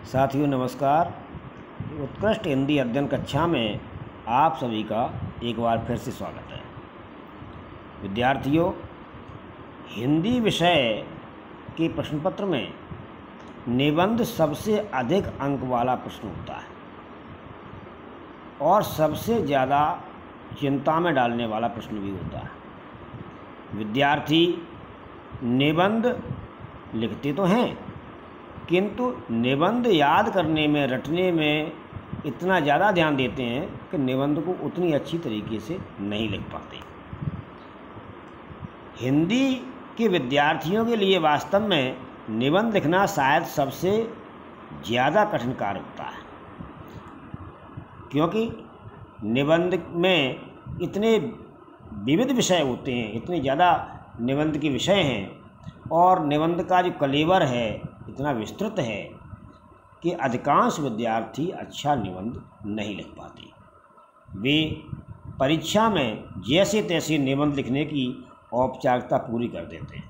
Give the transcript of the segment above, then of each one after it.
साथियों नमस्कार। उत्कृष्ट हिंदी अध्ययन कक्षा में आप सभी का एक बार फिर से स्वागत है। विद्यार्थियों, हिंदी विषय के प्रश्न पत्र में निबंध सबसे अधिक अंक वाला प्रश्न होता है और सबसे ज़्यादा चिंता में डालने वाला प्रश्न भी होता है। विद्यार्थी निबंध लिखते तो हैं, किंतु निबंध याद करने में, रटने में इतना ज़्यादा ध्यान देते हैं कि निबंध को उतनी अच्छी तरीके से नहीं लिख पाते। हिंदी के विद्यार्थियों के लिए वास्तव में निबंध लिखना शायद सबसे ज़्यादा कठिन कार्य होता है, क्योंकि निबंध में इतने विविध विषय होते हैं, इतने ज़्यादा निबंध के विषय हैं और निबंध का जो कलेवर है इतना विस्तृत है कि अधिकांश विद्यार्थी अच्छा निबंध नहीं लिख पाते। वे परीक्षा में जैसे तैसे निबंध लिखने की औपचारिकता पूरी कर देते हैं,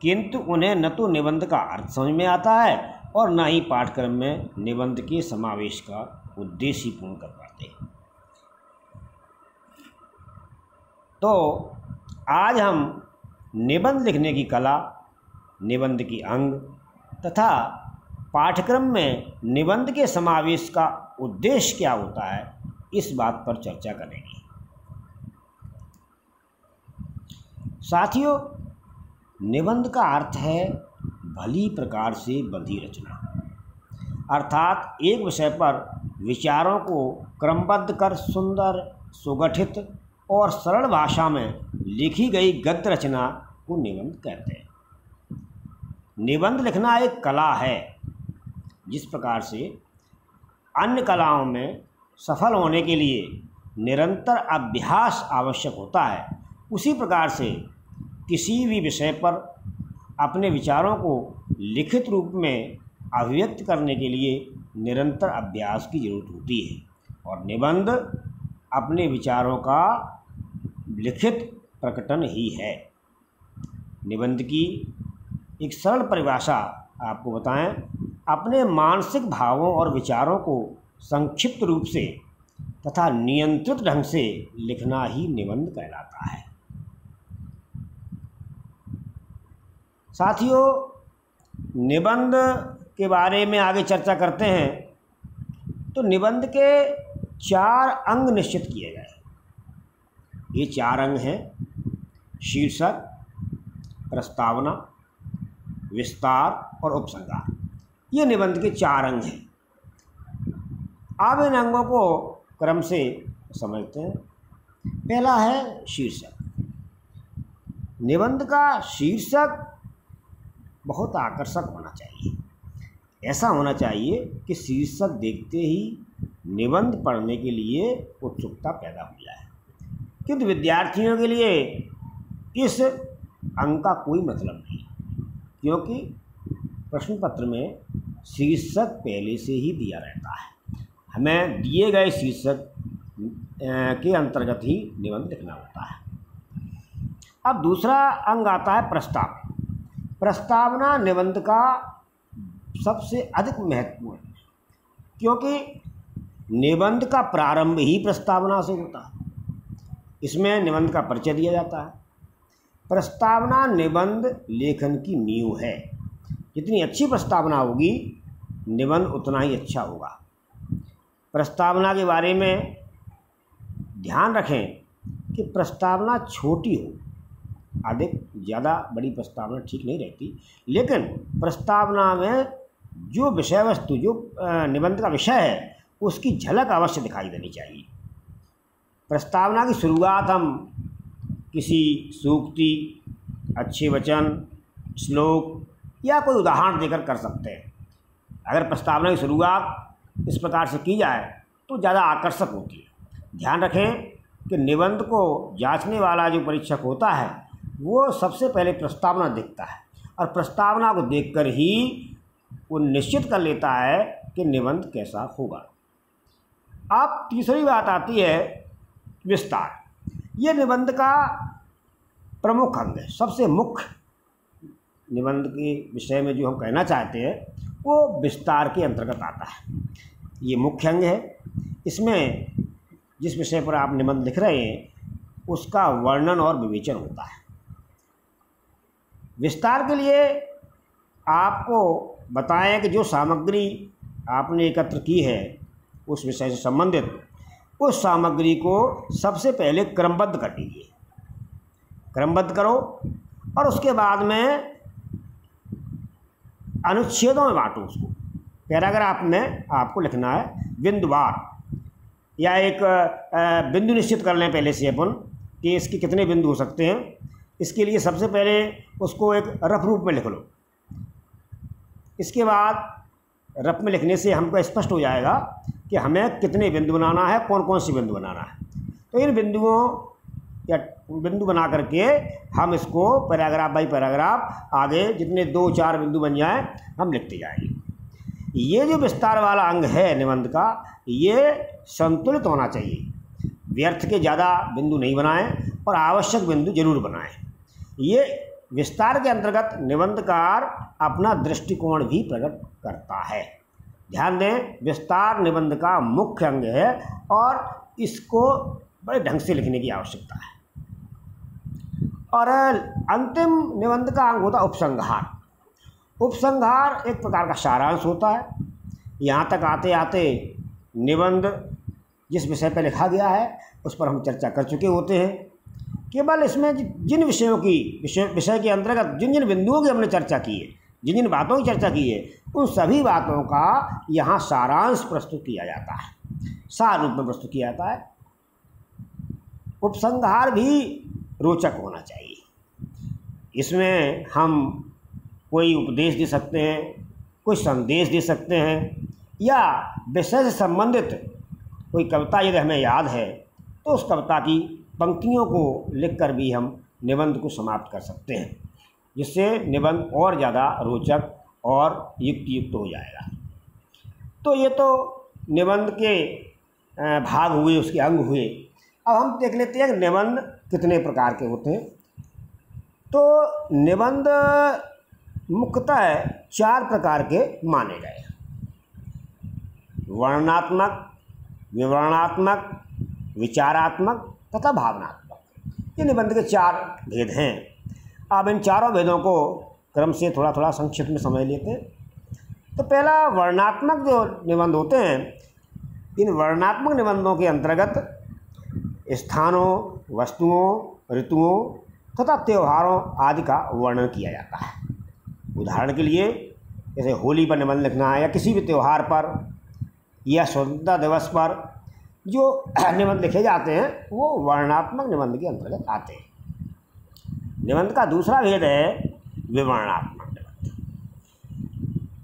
किंतु उन्हें न तो निबंध का अर्थ समझ में आता है और न ही पाठ्यक्रम में निबंध के समावेश का उद्देश्य पूर्ण कर पाते हैं। तो आज हम निबंध लिखने की कला, निबंध की अंग तथा पाठ्यक्रम में निबंध के समावेश का उद्देश्य क्या होता है, इस बात पर चर्चा करेंगे। साथियों, निबंध का अर्थ है भली प्रकार से बंधी रचना, अर्थात एक विषय पर विचारों को क्रमबद्ध कर सुंदर, सुगठित और सरल भाषा में लिखी गई गद्य रचना को निबंध कहते हैं। निबंध लिखना एक कला है। जिस प्रकार से अन्य कलाओं में सफल होने के लिए निरंतर अभ्यास आवश्यक होता है, उसी प्रकार से किसी भी विषय पर अपने विचारों को लिखित रूप में अभिव्यक्त करने के लिए निरंतर अभ्यास की जरूरत होती है और निबंध अपने विचारों का लिखित प्रकटन ही है। निबंध की एक सरल परिभाषा आपको बताएं, अपने मानसिक भावों और विचारों को संक्षिप्त रूप से तथा नियंत्रित ढंग से लिखना ही निबंध कहलाता है। साथियों, निबंध के बारे में आगे चर्चा करते हैं तो निबंध के 4 अंग निश्चित किए गए। ये 4 अंग हैं: शीर्षक, प्रस्तावना, विस्तार और उपसंहार। ये निबंध के 4 अंग हैं। अब इन अंगों को क्रम से समझते हैं। पहला है शीर्षक। निबंध का शीर्षक बहुत आकर्षक होना चाहिए। ऐसा होना चाहिए कि शीर्षक देखते ही निबंध पढ़ने के लिए उत्सुकता पैदा हो जाए, किंतु विद्यार्थियों के लिए इस अंग का कोई मतलब नहीं, क्योंकि प्रश्न पत्र में शीर्षक पहले से ही दिया रहता है। हमें दिए गए शीर्षक के अंतर्गत ही निबंध लिखना होता है। अब दूसरा अंग आता है प्रस्ताव। प्रस्तावना निबंध का सबसे अधिक महत्वपूर्ण है, क्योंकि निबंध का प्रारंभ ही प्रस्तावना से होता है। इसमें निबंध का परिचय दिया जाता है। प्रस्तावना निबंध लेखन की नींव है। जितनी अच्छी प्रस्तावना होगी, निबंध उतना ही अच्छा होगा। प्रस्तावना के बारे में ध्यान रखें कि प्रस्तावना छोटी हो। अधिक ज़्यादा बड़ी प्रस्तावना ठीक नहीं रहती, लेकिन प्रस्तावना में जो विषय वस्तु, जो निबंध का विषय है, उसकी झलक अवश्य दिखाई देनी चाहिए। प्रस्तावना की शुरुआत हम किसी सूक्ति, अच्छे वचन, श्लोक या कोई उदाहरण देकर कर सकते हैं। अगर प्रस्तावना की शुरुआत इस प्रकार से की जाए तो ज़्यादा आकर्षक होती है। ध्यान रखें कि निबंध को जांचने वाला जो परीक्षक होता है, वो सबसे पहले प्रस्तावना देखता है और प्रस्तावना को देखकर ही वो निश्चित कर लेता है कि निबंध कैसा होगा। अब तीसरी बात आती है विस्तार। ये निबंध का प्रमुख अंग है। सबसे मुख्य निबंध के विषय में जो हम कहना चाहते हैं वो विस्तार के अंतर्गत आता है। ये मुख्य अंग है। इसमें जिस विषय पर आप निबंध लिख रहे हैं उसका वर्णन और विवेचन होता है। विस्तार के लिए आपको बताएं कि जो सामग्री आपने एकत्र की है उस विषय से संबंधित, उस सामग्री को सबसे पहले क्रमबद्ध कर लीजिए। क्रमबद्ध करो और उसके बाद में अनुच्छेदों में बांटो उसको। पैराग्राफ में आपको लिखना है बिंदुवार, या एक बिंदु निश्चित कर लें पहले से अपन कि इसके कितने बिंदु हो सकते हैं। इसके लिए सबसे पहले उसको एक रफ रूप में लिख लो। इसके बाद रफ में लिखने से हमको स्पष्ट हो जाएगा कि हमें कितने बिंदु बनाना है, कौन कौन सी बिंदु बनाना है। तो इन बिंदुओं या बिंदु बना करके हम इसको पैराग्राफ बाई पैराग्राफ आगे जितने 2-4 बिंदु बन जाएं हम लिखते जाएंगे। ये जो विस्तार वाला अंग है निबंध का, ये संतुलित होना चाहिए। व्यर्थ के ज़्यादा बिंदु नहीं बनाएं और आवश्यक बिंदु जरूर बनाएं। ये विस्तार के अंतर्गत निबंधकार अपना दृष्टिकोण भी प्रकट करता है। ध्यान दें, विस्तार निबंध का मुख्य अंग है और इसको बड़े ढंग से लिखने की आवश्यकता है। और अंतिम निबंध का अंग होता है उपसंहार। उपसंहार एक प्रकार का सारांश होता है। यहाँ तक आते आते निबंध जिस विषय पर लिखा गया है उस पर हम चर्चा कर चुके होते हैं। केवल इसमें जिन विषयों की विषय के अंतर्गत जिन जिन बिंदुओं की हमने चर्चा की है, जिन जिन बातों की चर्चा की है, उन सभी बातों का यहाँ सारांश प्रस्तुत किया जाता है, सार रूप में प्रस्तुत किया जाता है। उपसंहार भी रोचक होना चाहिए। इसमें हम कोई उपदेश दे सकते हैं, कोई संदेश दे सकते हैं, या विषय से संबंधित कोई कविता यदि हमें याद है तो उस कविता की पंक्तियों को लिखकर भी हम निबंध को समाप्त कर सकते हैं, जिससे निबंध और ज़्यादा रोचक और युक्त हो जाएगा। तो ये तो निबंध के भाग हुए, उसके अंग हुए। अब हम देख लेते हैं कि निबंध कितने प्रकार के होते हैं। तो निबंध मुख्यतः 4 प्रकार के माने गए: वर्णनात्मक, विवरणात्मक, विचारात्मक तथा भावनात्मक। ये निबंध के 4 भेद हैं। अब इन चारों भेदों को क्रम से थोड़ा थोड़ा संक्षिप्त में समझ लेते हैं। तो पहला वर्णनात्मक जो निबंध होते हैं, इन वर्णनात्मक निबंधों के अंतर्गत स्थानों, वस्तुओं, ऋतुओं तथा त्योहारों आदि का वर्णन किया जाता है। उदाहरण के लिए जैसे होली पर निबंध लिखना है, या किसी भी त्यौहार पर या स्वतंत्रता दिवस पर जो निबंध लिखे जाते हैं वो वर्णनात्मक निबंध के अंतर्गत आते हैं। निबंध का दूसरा भेद है विवरणात्मक निबंध।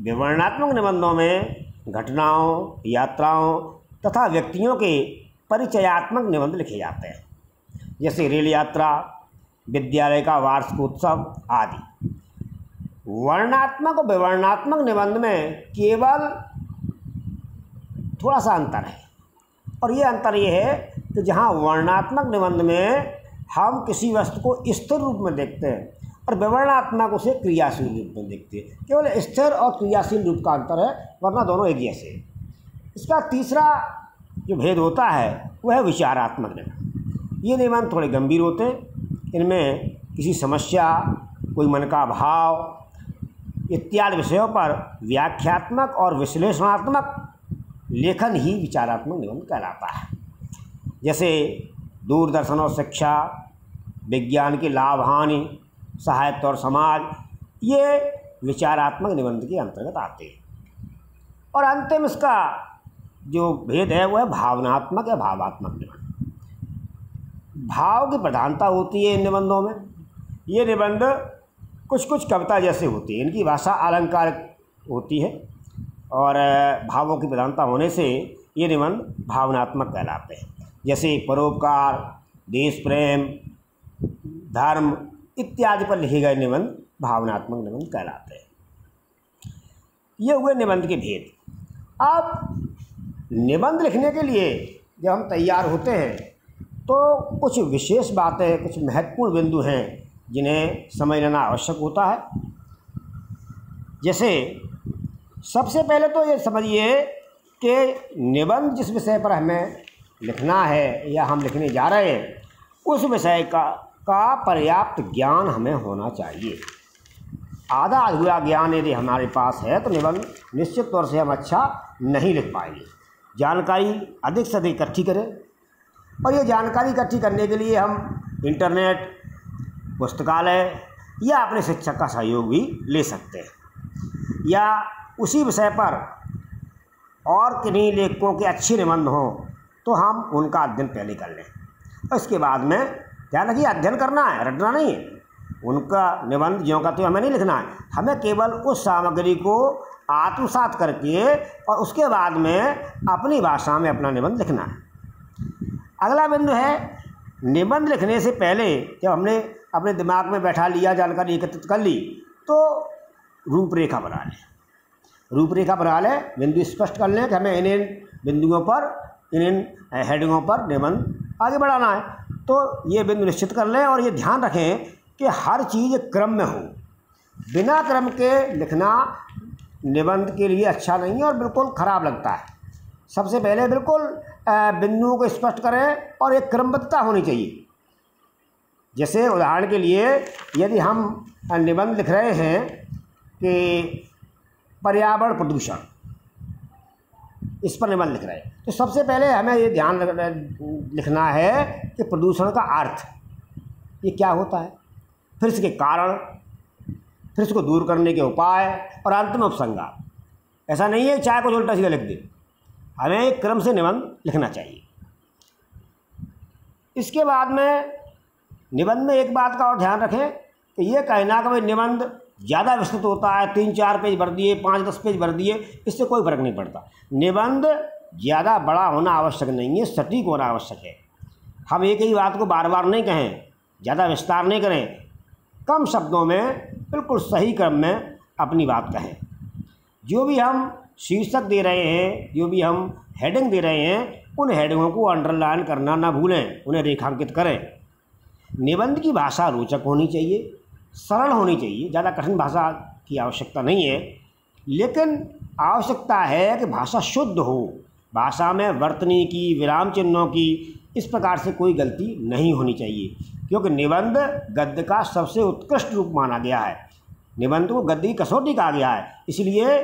विवरणात्मक निबंधों में घटनाओं, यात्राओं तथा व्यक्तियों के परिचयात्मक निबंध लिखे जाते हैं, जैसे रेल यात्रा, विद्यालय का वार्षिकोत्सव आदि। वर्णनात्मक और विवरणात्मक निबंध में केवल थोड़ा सा अंतर है, और ये अंतर ये है कि जहाँ वर्णनात्मक निबंध में हम किसी वस्तु को स्थिर रूप में देखते हैं और विवरणात्मक उसे क्रियाशील रूप में देखते हैं। केवल स्थिर और क्रियाशील रूप का अंतर है, वरना दोनों एक जैसे हैं। इसका तीसरा जो भेद होता है वह है विचारात्मक निबंध। ये निबंध थोड़े गंभीर होते हैं। इनमें किसी समस्या, कोई मन का भाव इत्यादि विषयों पर व्याख्यात्मक और विश्लेषणात्मक लेखन ही विचारात्मक निबंध कहलाता है। जैसे दूरदर्शन और शिक्षा, विज्ञान की लाभ हानि, साहित्य और समाज, ये विचारात्मक निबंध के अंतर्गत आते हैं। और अंतिम इसका जो भेद है वह है भावनात्मक या भावात्मक निबंध। भाव की प्रधानता होती है इन निबंधों में। ये निबंध कुछ कुछ कविता जैसे होती है, इनकी भाषा अलंकारिक होती है और भावों की प्रधानता होने से ये निबंध भावनात्मक कहलाते हैं। जैसे परोपकार, देश प्रेम, धर्म इत्यादि पर लिखे गए निबंध भावनात्मक निबंध कहलाते हैं। ये हुए निबंध के भेद। अब निबंध लिखने के लिए जब हम तैयार होते हैं तो कुछ विशेष बातें, कुछ महत्वपूर्ण बिंदु हैं जिन्हें समझ लेना आवश्यक होता है। जैसे सबसे पहले तो ये समझिए कि निबंध जिस विषय पर हमें लिखना है या हम लिखने जा रहे हैं उस विषय का पर्याप्त ज्ञान हमें होना चाहिए। आधा अधूरा ज्ञान यदि हमारे पास है तो निबंध निश्चित तौर से हम अच्छा नहीं लिख पाएंगे। जानकारी अधिक से अधिक इकट्ठी करें, और ये जानकारी इकट्ठी करने के लिए हम इंटरनेट, पुस्तकालय या अपने शिक्षक का सहयोग भी ले सकते हैं, या उसी विषय पर और किन्हीं लेखकों के अच्छे निबंध हों तो हम उनका अध्ययन पहले कर लें। और इसके बाद में ध्यान रखिए, अध्ययन करना है, रटना नहीं है। उनका निबंध ज्यों का त्यों हमें नहीं लिखना है, हमें केवल उस सामग्री को आत्मसात करके और उसके बाद में अपनी भाषा में अपना निबंध लिखना है। अगला बिंदु है, निबंध लिखने से पहले जब हमने अपने दिमाग में बैठा लिया, जानकारी एकत्रित कर ली, तो रूपरेखा बना लें। रूपरेखा बना लें, बिंदु स्पष्ट कर लें कि हमें इन बिंदुओं पर, इन हेडिंगों पर निबंध आगे बढ़ाना है। तो ये बिंदु निश्चित कर लें और ये ध्यान रखें कि हर चीज़ क्रम में हो। बिना क्रम के लिखना निबंध के लिए अच्छा नहीं है और बिल्कुल ख़राब लगता है। सबसे पहले बिल्कुल बिंदुओं को स्पष्ट करें और एक क्रमबद्धता होनी चाहिए। जैसे उदाहरण के लिए यदि हम निबंध लिख रहे हैं कि पर्यावरण प्रदूषण, इस पर निबंध लिख रहे हैं, तो सबसे पहले हमें ये ध्यान लिखना है कि प्रदूषण का अर्थ ये क्या होता है, फिर इसके कारण, फिर इसको दूर करने के उपाय और अंत में उपसंहार। ऐसा नहीं है चाहे कुछ उल्टा सीधा लिख दे, हमें एक क्रम से निबंध लिखना चाहिए। इसके बाद में निबंध में एक बात का और ध्यान रखें कि ये कहना कि भाई निबंध ज़्यादा विस्तृत होता है, 3-4 पेज भर दिए, 5-10 पेज भर दिए, इससे कोई फर्क नहीं पड़ता। निबंध ज़्यादा बड़ा होना आवश्यक नहीं है, सटीक होना आवश्यक है। हम एक ही बात को बार बार नहीं कहें, ज़्यादा विस्तार नहीं करें, कम शब्दों में बिल्कुल सही क्रम में अपनी बात कहें। जो भी हम शीर्षक दे रहे हैं, जो भी हम हेडिंग दे रहे हैं, उन हेडिंगों को अंडरलाइन करना ना भूलें, उन्हें रेखांकित करें। निबंध की भाषा रोचक होनी चाहिए, सरल होनी चाहिए, ज़्यादा कठिन भाषा की आवश्यकता नहीं है, लेकिन आवश्यकता है कि भाषा शुद्ध हो। भाषा में वर्तनी की, विराम चिन्हों की, इस प्रकार से कोई गलती नहीं होनी चाहिए, क्योंकि निबंध गद्य का सबसे उत्कृष्ट रूप माना गया है। निबंध को गद्य की कसौटी कहा गया है, इसलिए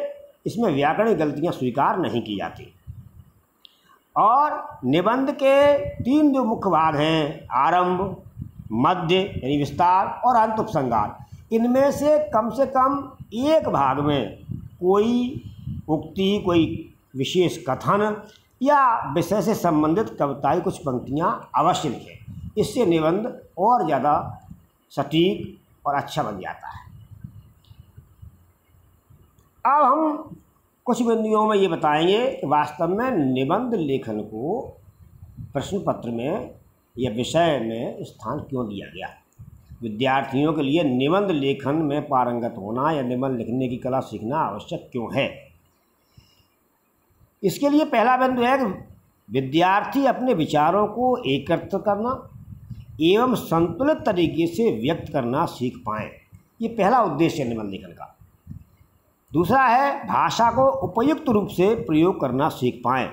इसमें व्याकरणिक गलतियाँ स्वीकार नहीं की जाती। और निबंध के 3 जो मुख्य भाग हैं, आरंभ, मध्य यानी विस्तार और अंत उपसंहार, इनमें से कम एक भाग में कोई उक्ति, कोई विशेष कथन या विषय से संबंधित कविताई कुछ पंक्तियाँ अवश्य लिखें। इससे निबंध और ज़्यादा सटीक और अच्छा बन जाता है। अब हम कुछ बिंदुओं में ये बताएंगे कि वास्तव में निबंध लेखन को प्रश्न पत्र में या विषय में स्थान क्यों दिया गया। विद्यार्थियों के लिए निबंध लेखन में पारंगत होना या निबंध लिखने की कला सीखना आवश्यक क्यों है। इसके लिए पहला बिंदु है कि विद्यार्थी अपने विचारों को एकत्रित करना एवं संतुलित तरीके से व्यक्त करना सीख पाएँ। ये पहला उद्देश्य है निबंध लेखन का। दूसरा है भाषा को उपयुक्त रूप से प्रयोग करना सीख पाएँ।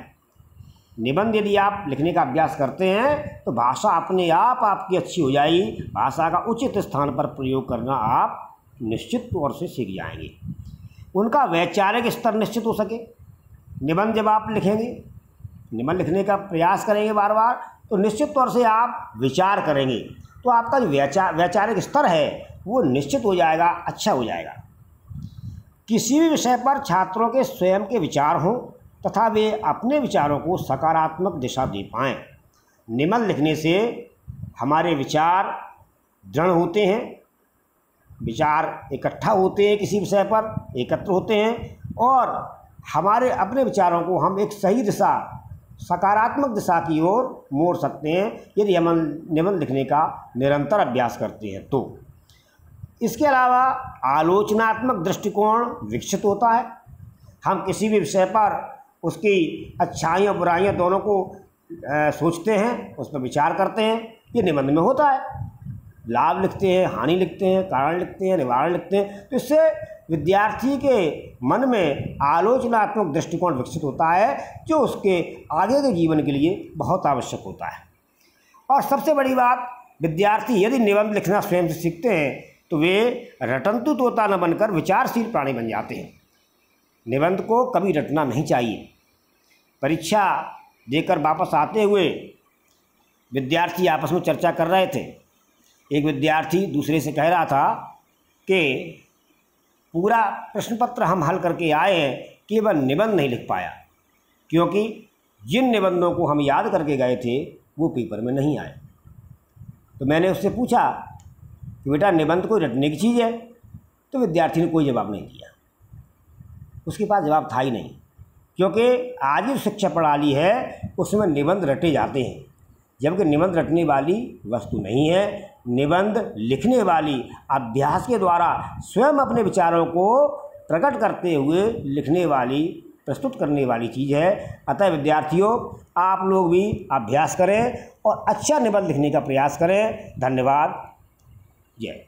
निबंध यदि आप लिखने का अभ्यास करते हैं तो भाषा अपने आप आपकी अच्छी हो जाएगी। भाषा का उचित स्थान पर प्रयोग करना आप निश्चित तौर से सीख जाएंगे। उनका वैचारिक स्तर निश्चित हो सके। निबंध जब आप लिखेंगे, निबंध लिखने का प्रयास करेंगे बार बार, तो निश्चित तौर से आप विचार करेंगे, तो आपका जो वैचारिक स्तर है वो निश्चित हो जाएगा, अच्छा हो जाएगा। किसी भी विषय पर छात्रों के स्वयं के विचार हों तथा वे अपने विचारों को सकारात्मक दिशा दे पाएँ। निबंध लिखने से हमारे विचार दृढ़ होते हैं, विचार इकट्ठा होते हैं, किसी विषय पर एकत्र होते हैं और हमारे अपने विचारों को हम एक सही दिशा, सकारात्मक दिशा की ओर मोड़ सकते हैं यदि हम निबंध लिखने का निरंतर अभ्यास करते हैं तो। इसके अलावा आलोचनात्मक दृष्टिकोण विकसित होता है। हम किसी भी विषय पर उसकी अच्छाइयाँ बुराइयाँ दोनों को सोचते हैं, उस पर विचार करते हैं। ये निबंध में होता है। लाभ लिखते हैं, हानि लिखते हैं, कारण लिखते हैं, निवारण लिखते हैं। तो इससे विद्यार्थी के मन में आलोचनात्मक दृष्टिकोण विकसित होता है, जो उसके आगे के जीवन के लिए बहुत आवश्यक होता है। और सबसे बड़ी बात, विद्यार्थी यदि निबंध लिखना स्वयं से सीखते हैं तो वे रटंतु तोता न बनकर विचारशील प्राणी बन जाते हैं। निबंध को कभी रटना नहीं चाहिए। परीक्षा देकर वापस आते हुए विद्यार्थी आपस में चर्चा कर रहे थे। एक विद्यार्थी दूसरे से कह रहा था कि पूरा प्रश्न पत्र हम हल करके आए हैं, केवल निबंध नहीं लिख पाया, क्योंकि जिन निबंधों को हम याद करके गए थे वो पेपर में नहीं आए। तो मैंने उससे पूछा कि बेटा निबंध कोई रटने की चीज़ है? तो विद्यार्थी ने कोई जवाब नहीं दिया। उसके पास जवाब था ही नहीं, क्योंकि आज जो शिक्षा प्रणाली है उसमें निबंध रटे जाते हैं, जबकि निबंध रटने वाली वस्तु नहीं है। निबंध लिखने वाली, अभ्यास के द्वारा स्वयं अपने विचारों को प्रकट करते हुए लिखने वाली, प्रस्तुत करने वाली चीज़ है। अतः विद्यार्थियों, आप लोग भी अभ्यास करें और अच्छा निबंध लिखने का प्रयास करें। धन्यवाद। जय।